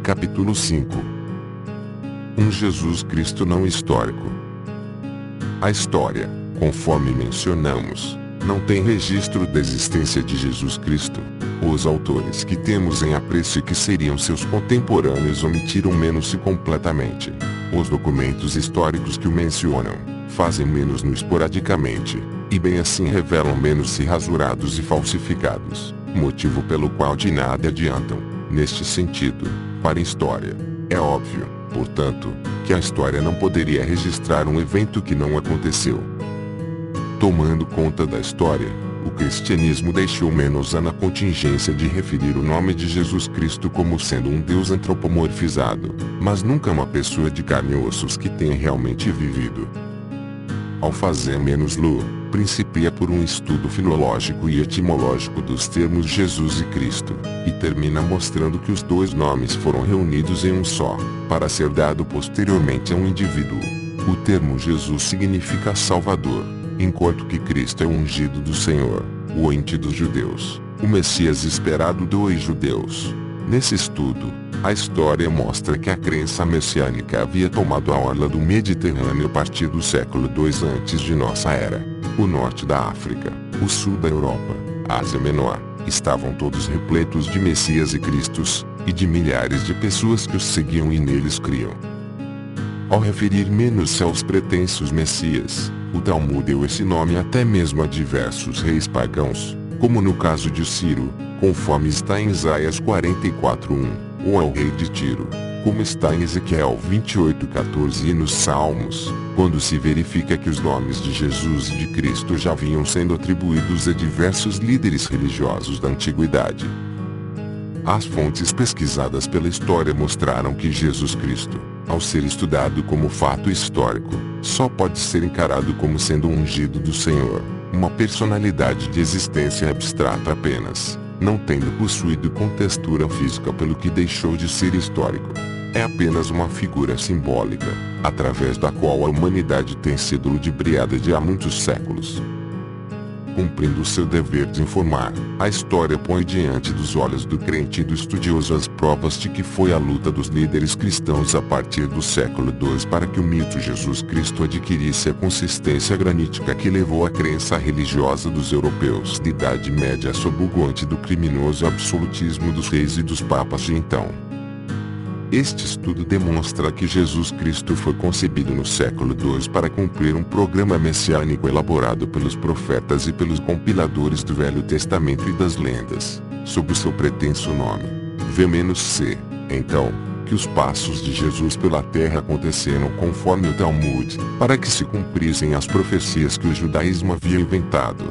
Capítulo 5. Um Jesus Cristo não histórico. A história, conforme mencionamos, não tem registro da existência de Jesus Cristo. Os autores que temos em apreço e que seriam seus contemporâneos omitiram menos-se completamente. Os documentos históricos que o mencionam, fazem menos-no esporadicamente, e bem assim revelam menos-se rasurados e falsificados, motivo pelo qual de nada adiantam, neste sentido, para a história. É óbvio, portanto, que a história não poderia registrar um evento que não aconteceu. Tomando conta da história, o cristianismo deixou menos na contingência de referir o nome de Jesus Cristo como sendo um Deus antropomorfizado, mas nunca uma pessoa de carne e ossos que tenha realmente vivido. Ao fazer menos-lo, principia por um estudo filológico e etimológico dos termos Jesus e Cristo, e termina mostrando que os dois nomes foram reunidos em um só, para ser dado posteriormente a um indivíduo. O termo Jesus significa Salvador, enquanto que Cristo é o ungido do Senhor, o ente dos judeus, o Messias esperado dos judeus. Nesse estudo, a história mostra que a crença messiânica havia tomado a orla do Mediterrâneo a partir do século II antes de nossa era. O norte da África, o sul da Europa, a Ásia Menor, estavam todos repletos de Messias e Cristos, e de milhares de pessoas que os seguiam e neles criam. Ao referir menos-se aos pretensos Messias, o Talmud deu esse nome até mesmo a diversos reis pagãos, como no caso de Ciro, conforme está em Isaías 44:1, ou ao rei de Tiro, como está em Ezequiel 28:14 e nos Salmos, quando se verifica que os nomes de Jesus e de Cristo já vinham sendo atribuídos a diversos líderes religiosos da antiguidade. As fontes pesquisadas pela história mostraram que Jesus Cristo, ao ser estudado como fato histórico, só pode ser encarado como sendo um ungido do Senhor, uma personalidade de existência abstrata apenas, não tendo possuído contextura física pelo que deixou de ser histórico. É apenas uma figura simbólica, através da qual a humanidade tem sido ludibriada de há muitos séculos. Cumprindo seu dever de informar, a história põe diante dos olhos do crente e do estudioso as provas de que foi a luta dos líderes cristãos a partir do século II para que o mito Jesus Cristo adquirisse a consistência granítica que levou a crença religiosa dos europeus da Idade Média sob o guante do criminoso absolutismo dos reis e dos papas de então. Este estudo demonstra que Jesus Cristo foi concebido no século II para cumprir um programa messiânico elaborado pelos profetas e pelos compiladores do Velho Testamento e das lendas, sob o seu pretenso nome. V-C. Então, que os passos de Jesus pela terra aconteceram conforme o Talmud, para que se cumprissem as profecias que o judaísmo havia inventado.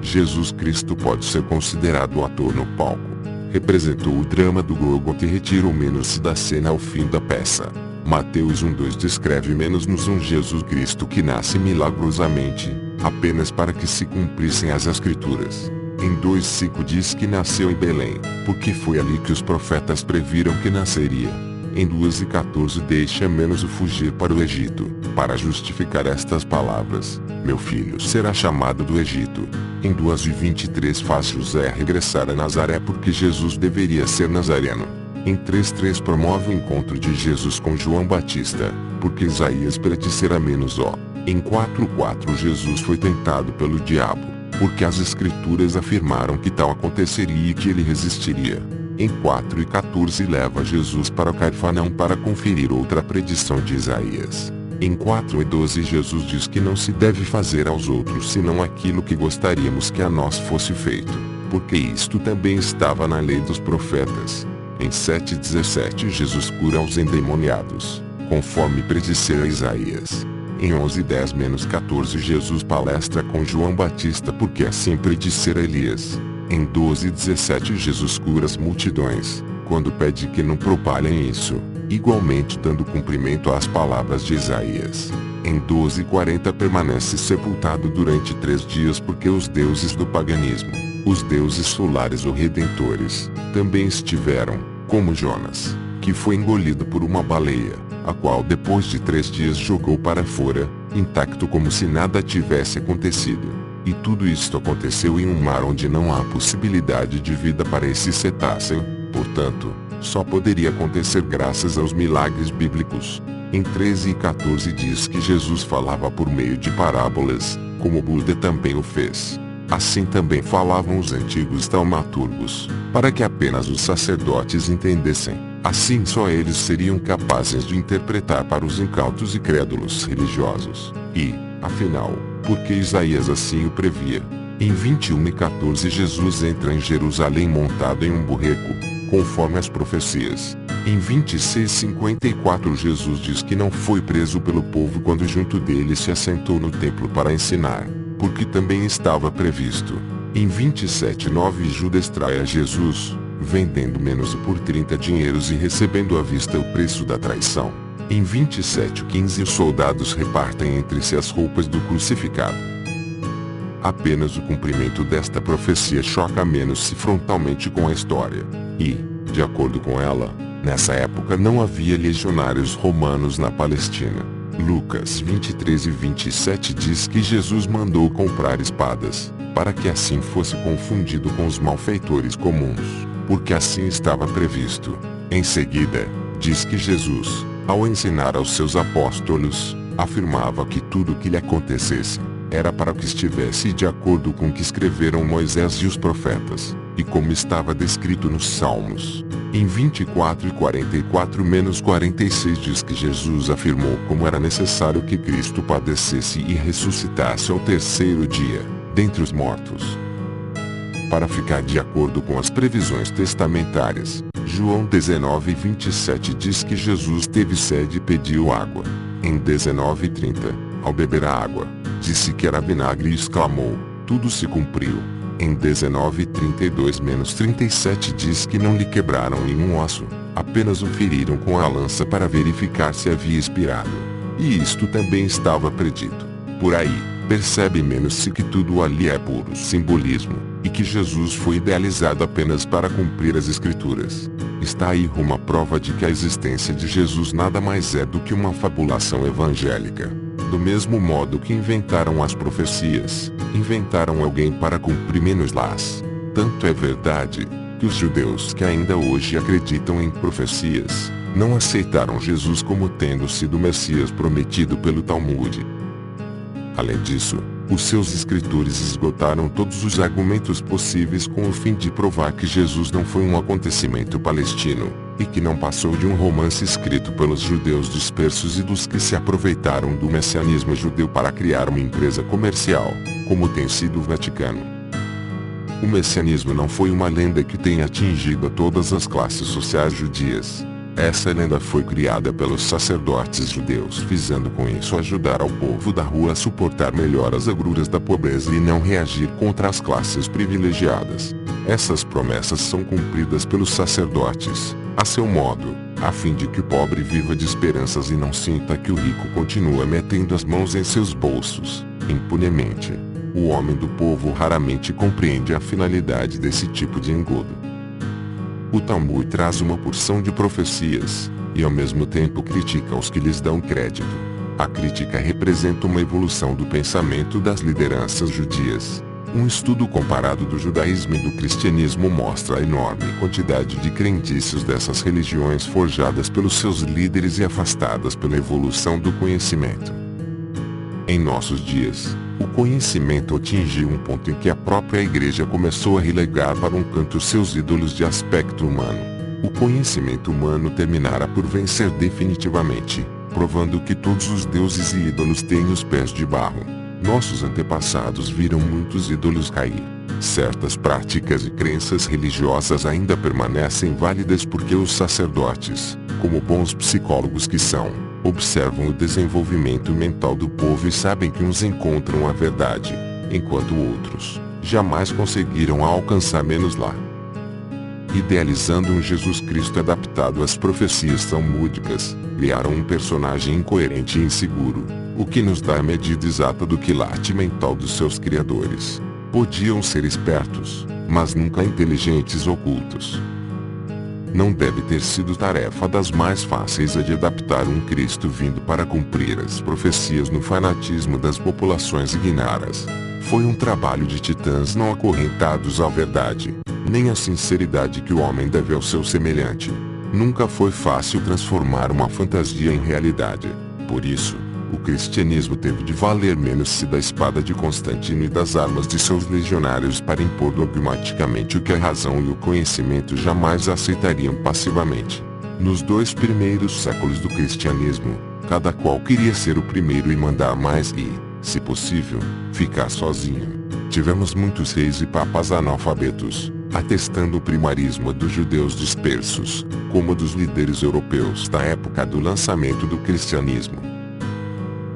Jesus Cristo pode ser considerado o ator no palco. Representou o drama do Gólgota e retirou menos-se da cena ao fim da peça. Mateus 1:2 descreve menos-nos um Jesus Cristo que nasce milagrosamente, apenas para que se cumprissem as Escrituras. Em 2:5 diz que nasceu em Belém, porque foi ali que os profetas previram que nasceria. Em 2:14 deixa menos-o fugir para o Egito, para justificar estas palavras: meu filho será chamado do Egito. Em 2:23 faz José regressar a Nazaré porque Jesus deveria ser nazareno. Em 3:3 promove o encontro de Jesus com João Batista, porque Isaías predissera menos-o. Em 4:4 Jesus foi tentado pelo diabo, porque as Escrituras afirmaram que tal aconteceria e que ele resistiria. Em 4:14 leva Jesus para Cafarnaum para conferir outra predição de Isaías. Em 4:12 Jesus diz que não se deve fazer aos outros senão aquilo que gostaríamos que a nós fosse feito, porque isto também estava na lei dos profetas. Em 7:17 Jesus cura os endemoniados, conforme predissera Isaías. Em 11:10-14 Jesus palestra com João Batista porque assim predissera Elias. Em 12:17 Jesus cura as multidões, quando pede que não propalhem isso, igualmente dando cumprimento às palavras de Isaías. Em 12:40 permanece sepultado durante 3 dias porque os deuses do paganismo, os deuses solares ou redentores, também estiveram, como Jonas, que foi engolido por uma baleia, a qual depois de 3 dias jogou para fora, intacto como se nada tivesse acontecido. E tudo isto aconteceu em um mar onde não há possibilidade de vida para esse cetáceo. Portanto, só poderia acontecer graças aos milagres bíblicos. Em 13 e 14 diz que Jesus falava por meio de parábolas, como Buda também o fez. Assim também falavam os antigos taumaturgos, para que apenas os sacerdotes entendessem. Assim só eles seriam capazes de interpretar para os incautos e crédulos religiosos. E, afinal, porque Isaías assim o previa. Em 21 e 14 Jesus entra em Jerusalém montado em um burreco, conforme as profecias. Em 26:54 Jesus diz que não foi preso pelo povo quando junto dele se assentou no templo para ensinar, porque também estava previsto. Em 27:9 Judas trai a Jesus, vendendo menos por 30 dinheiros e recebendo à vista o preço da traição. Em 27:15 os soldados repartem entre si as roupas do crucificado. Apenas o cumprimento desta profecia choca menos-se frontalmente com a história. E, de acordo com ela, nessa época não havia legionários romanos na Palestina. Lucas 23 e 27 diz que Jesus mandou comprar espadas, para que assim fosse confundido com os malfeitores comuns, porque assim estava previsto. Em seguida, diz que Jesus, ao ensinar aos seus apóstolos, afirmava que tudo o que lhe acontecesse era para que estivesse de acordo com o que escreveram Moisés e os profetas, e como estava descrito nos Salmos. Em 24 e 44-46 diz que Jesus afirmou como era necessário que Cristo padecesse e ressuscitasse ao terceiro dia, dentre os mortos. Para ficar de acordo com as previsões testamentárias, João 19:27 diz que Jesus teve sede e pediu água. Em 19:30, ao beber a água, disse que era vinagre e exclamou: tudo se cumpriu. Em 19:32-37 diz que não lhe quebraram nenhum osso, apenas o feriram com a lança para verificar se havia expirado. E isto também estava predito. Por aí, percebe menos-se que tudo ali é puro simbolismo, e que Jesus foi idealizado apenas para cumprir as Escrituras. Está aí uma prova de que a existência de Jesus nada mais é do que uma fabulação evangélica. Do mesmo modo que inventaram as profecias, inventaram alguém para cumprir menos-las. Tanto é verdade, que os judeus que ainda hoje acreditam em profecias, não aceitaram Jesus como tendo sido o Messias prometido pelo Talmud. Além disso, os seus escritores esgotaram todos os argumentos possíveis com o fim de provar que Jesus não foi um acontecimento palestino, e que não passou de um romance escrito pelos judeus dispersos e dos que se aproveitaram do messianismo judeu para criar uma empresa comercial, como tem sido o Vaticano. O messianismo não foi uma lenda que tenha atingido a todas as classes sociais judias. Essa lenda foi criada pelos sacerdotes judeus visando com isso ajudar ao povo da rua a suportar melhor as agruras da pobreza e não reagir contra as classes privilegiadas. Essas promessas são cumpridas pelos sacerdotes, a seu modo, a fim de que o pobre viva de esperanças e não sinta que o rico continua metendo as mãos em seus bolsos, impunemente. O homem do povo raramente compreende a finalidade desse tipo de engodo. O Talmud traz uma porção de profecias, e ao mesmo tempo critica os que lhes dão crédito. A crítica representa uma evolução do pensamento das lideranças judias. Um estudo comparado do judaísmo e do cristianismo mostra a enorme quantidade de crendices dessas religiões forjadas pelos seus líderes e afastadas pela evolução do conhecimento. Em nossos dias, o conhecimento atingiu um ponto em que a própria igreja começou a relegar para um canto seus ídolos de aspecto humano. O conhecimento humano terminara por vencer definitivamente, provando que todos os deuses e ídolos têm os pés de barro. Nossos antepassados viram muitos ídolos cair. Certas práticas e crenças religiosas ainda permanecem válidas porque os sacerdotes, como bons psicólogos que são, observam o desenvolvimento mental do povo e sabem que uns encontram a verdade, enquanto outros jamais conseguiram alcançar menos lá. Idealizando um Jesus Cristo adaptado às profecias talmúdicas, criaram um personagem incoerente e inseguro, o que nos dá a medida exata do quilate mental dos seus criadores. Podiam ser espertos, mas nunca inteligentes ou cultos. Não deve ter sido tarefa das mais fáceis a de adaptar um Cristo vindo para cumprir as profecias no fanatismo das populações ignaras. Foi um trabalho de titãs não acorrentados à verdade, nem à sinceridade que o homem deve ao seu semelhante. Nunca foi fácil transformar uma fantasia em realidade. Por isso, o cristianismo teve de valer menos-se da espada de Constantino e das armas de seus legionários para impor dogmaticamente o que a razão e o conhecimento jamais aceitariam passivamente. Nos 2 primeiros séculos do cristianismo, cada qual queria ser o primeiro e mandar mais e, se possível, ficar sozinho. Tivemos muitos reis e papas analfabetos, atestando o primarismo dos judeus dispersos, como dos líderes europeus da época do lançamento do cristianismo.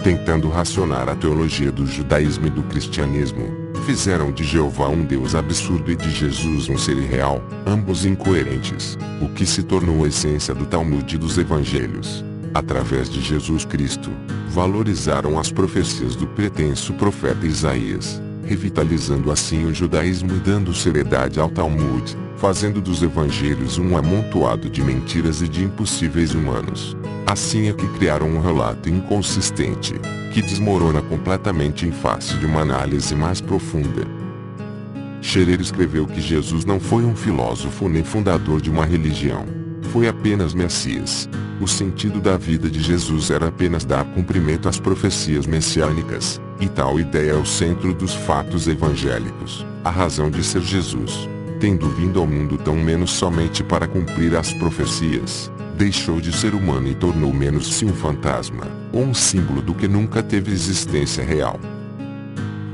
Tentando racionar a teologia do judaísmo e do cristianismo, fizeram de Jeová um Deus absurdo e de Jesus um ser irreal, ambos incoerentes, o que se tornou a essência do Talmud e dos Evangelhos. Através de Jesus Cristo, valorizaram as profecias do pretenso profeta Isaías, revitalizando assim o judaísmo e dando seriedade ao Talmud, fazendo dos evangelhos um amontoado de mentiras e de impossíveis humanos. Assim é que criaram um relato inconsistente, que desmorona completamente em face de uma análise mais profunda. Scherer escreveu que Jesus não foi um filósofo nem fundador de uma religião. Foi apenas Messias. O sentido da vida de Jesus era apenas dar cumprimento às profecias messiânicas, e tal ideia é o centro dos fatos evangélicos, a razão de ser Jesus. Tendo vindo ao mundo tão menos somente para cumprir as profecias, deixou de ser humano e tornou menos-se um fantasma, ou um símbolo do que nunca teve existência real.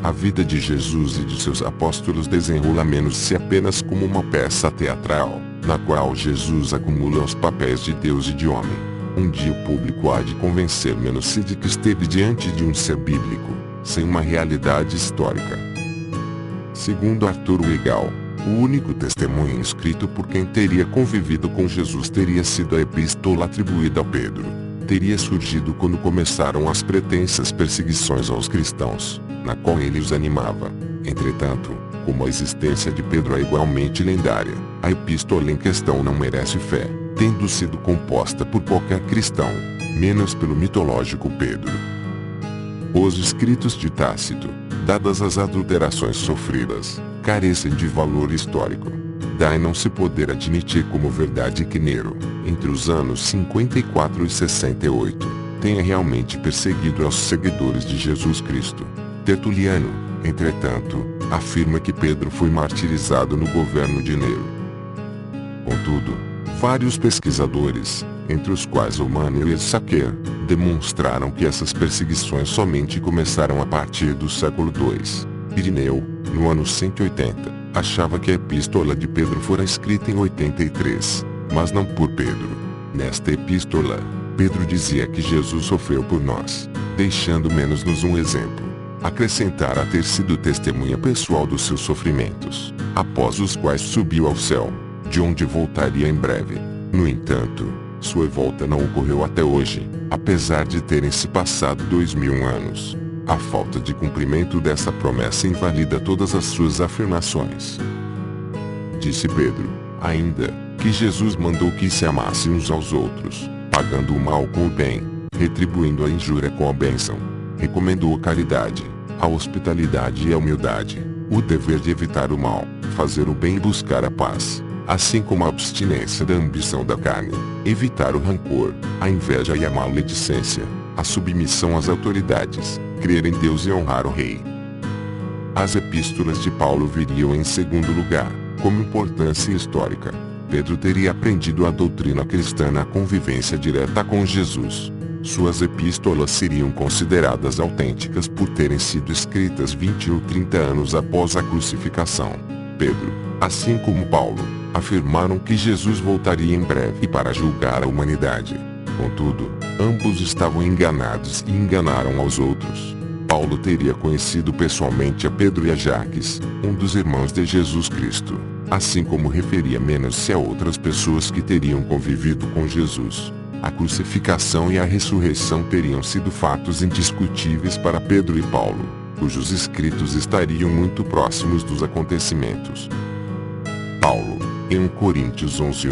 A vida de Jesus e de seus apóstolos desenrola menos-se apenas como uma peça teatral, na qual Jesus acumula os papéis de Deus e de homem. Um dia o público há de convencer menos-se de que esteve diante de um ser bíblico, sem uma realidade histórica. Segundo Arthur Weigel, o único testemunho escrito por quem teria convivido com Jesus teria sido a epístola atribuída a Pedro. Teria surgido quando começaram as pretensas perseguições aos cristãos, na qual ele os animava. Entretanto, como a existência de Pedro é igualmente lendária, a epístola em questão não merece fé, tendo sido composta por qualquer cristão, menos pelo mitológico Pedro. Os escritos de Tácito, dadas as adulterações sofridas, carecem de valor histórico. Daí não se poder admitir como verdade que Nero, entre os anos 54 e 68, tenha realmente perseguido aos seguidores de Jesus Cristo. Tertuliano, entretanto, afirma que Pedro foi martirizado no governo de Nero. Contudo, vários pesquisadores, entre os quais Manuel e Sacher, demonstraram que essas perseguições somente começaram a partir do século II. Irineu, no ano 180, achava que a epístola de Pedro fora escrita em 83, mas não por Pedro. Nesta epístola, Pedro dizia que Jesus sofreu por nós, deixando menos-nos um exemplo. Acrescentara ter sido testemunha pessoal dos seus sofrimentos, após os quais subiu ao céu, de onde voltaria em breve. No entanto, sua volta não ocorreu até hoje, apesar de terem se passado 2000 anos. A falta de cumprimento dessa promessa invalida todas as suas afirmações. Disse Pedro, ainda, que Jesus mandou que se amassem uns aos outros, pagando o mal com o bem, retribuindo a injúria com a bênção. Recomendou a caridade, a hospitalidade e a humildade, o dever de evitar o mal, fazer o bem e buscar a paz, assim como a abstinência da ambição da carne, evitar o rancor, a inveja e a maledicência, a submissão às autoridades, crer em Deus e honrar o rei. As epístolas de Paulo viriam em segundo lugar, como importância histórica. Pedro teria aprendido a doutrina cristã na convivência direta com Jesus. Suas epístolas seriam consideradas autênticas por terem sido escritas 20 ou 30 anos após a crucificação. Pedro, assim como Paulo, afirmaram que Jesus voltaria em breve para julgar a humanidade. Contudo, ambos estavam enganados e enganaram aos outros. Paulo teria conhecido pessoalmente a Pedro e a Jacques, um dos irmãos de Jesus Cristo, assim como referia menos-se a outras pessoas que teriam convivido com Jesus. A crucificação e a ressurreição teriam sido fatos indiscutíveis para Pedro e Paulo, cujos escritos estariam muito próximos dos acontecimentos. Paulo, em 1 Coríntios 11:1,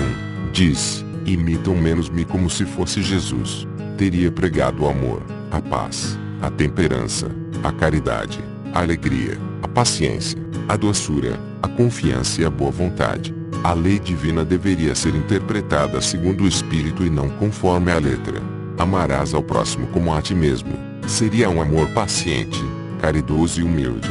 diz: imitam menos-me como se fosse Jesus. Teria pregado o amor, a paz, a temperança, a caridade, a alegria, a paciência, a doçura, a confiança e a boa vontade. A lei divina deveria ser interpretada segundo o Espírito e não conforme a letra. Amarás ao próximo como a ti mesmo. Seria um amor paciente, caridoso e humilde.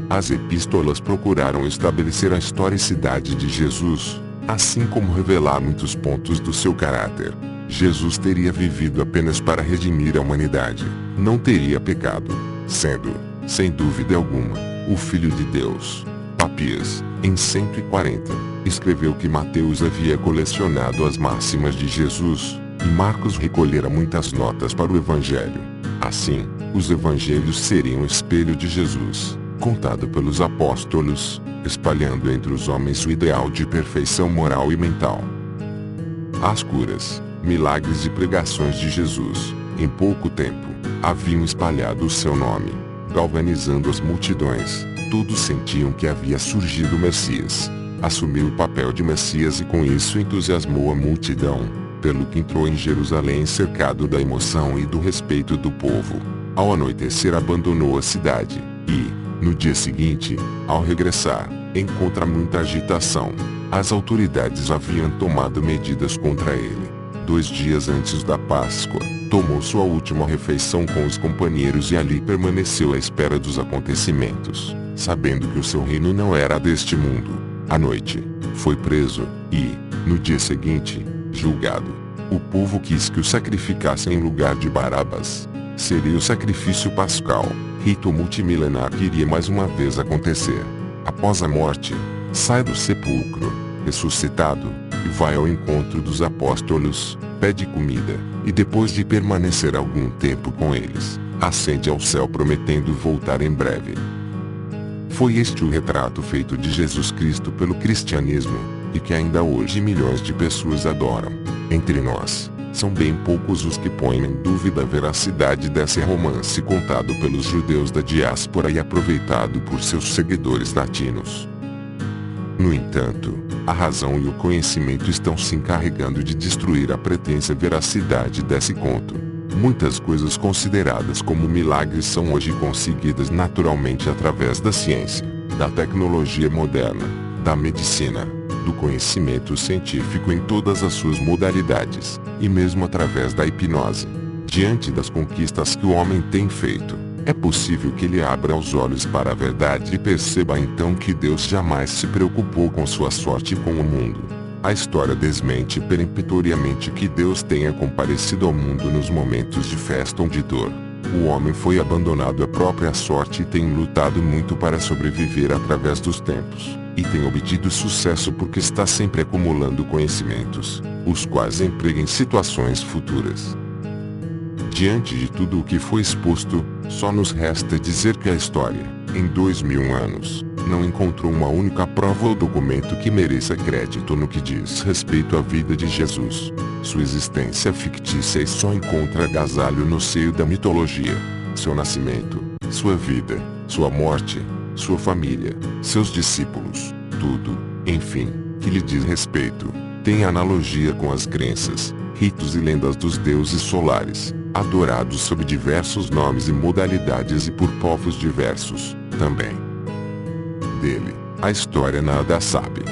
As epístolas procuraram estabelecer a historicidade de Jesus, assim como revelar muitos pontos do seu caráter. Jesus teria vivido apenas para redimir a humanidade. Não teria pecado, sendo, sem dúvida alguma, o Filho de Deus. Papias, em 140, escreveu que Mateus havia colecionado as máximas de Jesus, e Marcos recolhera muitas notas para o Evangelho. Assim, os Evangelhos seriam o espelho de Jesus, contado pelos apóstolos, espalhando entre os homens o ideal de perfeição moral e mental. As curas, milagres e pregações de Jesus, em pouco tempo, haviam espalhado o seu nome, galvanizando as multidões. Todos sentiam que havia surgido o Messias. Assumiu o papel de Messias e com isso entusiasmou a multidão, pelo que entrou em Jerusalém cercado da emoção e do respeito do povo. Ao anoitecer abandonou a cidade, e, no dia seguinte, ao regressar, encontra muita agitação. As autoridades haviam tomado medidas contra ele. 2 dias antes da Páscoa, tomou sua última refeição com os companheiros e ali permaneceu à espera dos acontecimentos, sabendo que o seu reino não era deste mundo. À noite, foi preso, e, no dia seguinte, julgado. O povo quis que o sacrificassem em lugar de Barabas. Seria o sacrifício pascal, rito multimilenar que iria mais uma vez acontecer. Após a morte, sai do sepulcro, ressuscitado, e vai ao encontro dos apóstolos, pede comida, e depois de permanecer algum tempo com eles, ascende ao céu prometendo voltar em breve. Foi este o retrato feito de Jesus Cristo pelo cristianismo, e que ainda hoje milhões de pessoas adoram. Entre nós, são bem poucos os que põem em dúvida a veracidade desse romance contado pelos judeus da diáspora e aproveitado por seus seguidores latinos. No entanto, a razão e o conhecimento estão se encarregando de destruir a pretensa veracidade desse conto. Muitas coisas consideradas como milagres são hoje conseguidas naturalmente através da ciência, da tecnologia moderna, da medicina, do conhecimento científico em todas as suas modalidades, e mesmo através da hipnose. Diante das conquistas que o homem tem feito, é possível que ele abra os olhos para a verdade e perceba então que Deus jamais se preocupou com sua sorte e com o mundo. A história desmente peremptoriamente que Deus tenha comparecido ao mundo nos momentos de festa ou de dor. O homem foi abandonado à própria sorte e tem lutado muito para sobreviver através dos tempos, e tem obtido sucesso porque está sempre acumulando conhecimentos, os quais emprega em situações futuras. Diante de tudo o que foi exposto, só nos resta dizer que a história, em 2000 anos, não encontrou uma única prova ou documento que mereça crédito no que diz respeito à vida de Jesus. Sua existência é fictícia e só encontra agasalho no seio da mitologia. Seu nascimento, sua vida, sua morte, sua família, seus discípulos, tudo, enfim, que lhe diz respeito, tem analogia com as crenças, ritos e lendas dos deuses solares, adorados sob diversos nomes e modalidades e por povos diversos, também. Dele, a história nada sabe.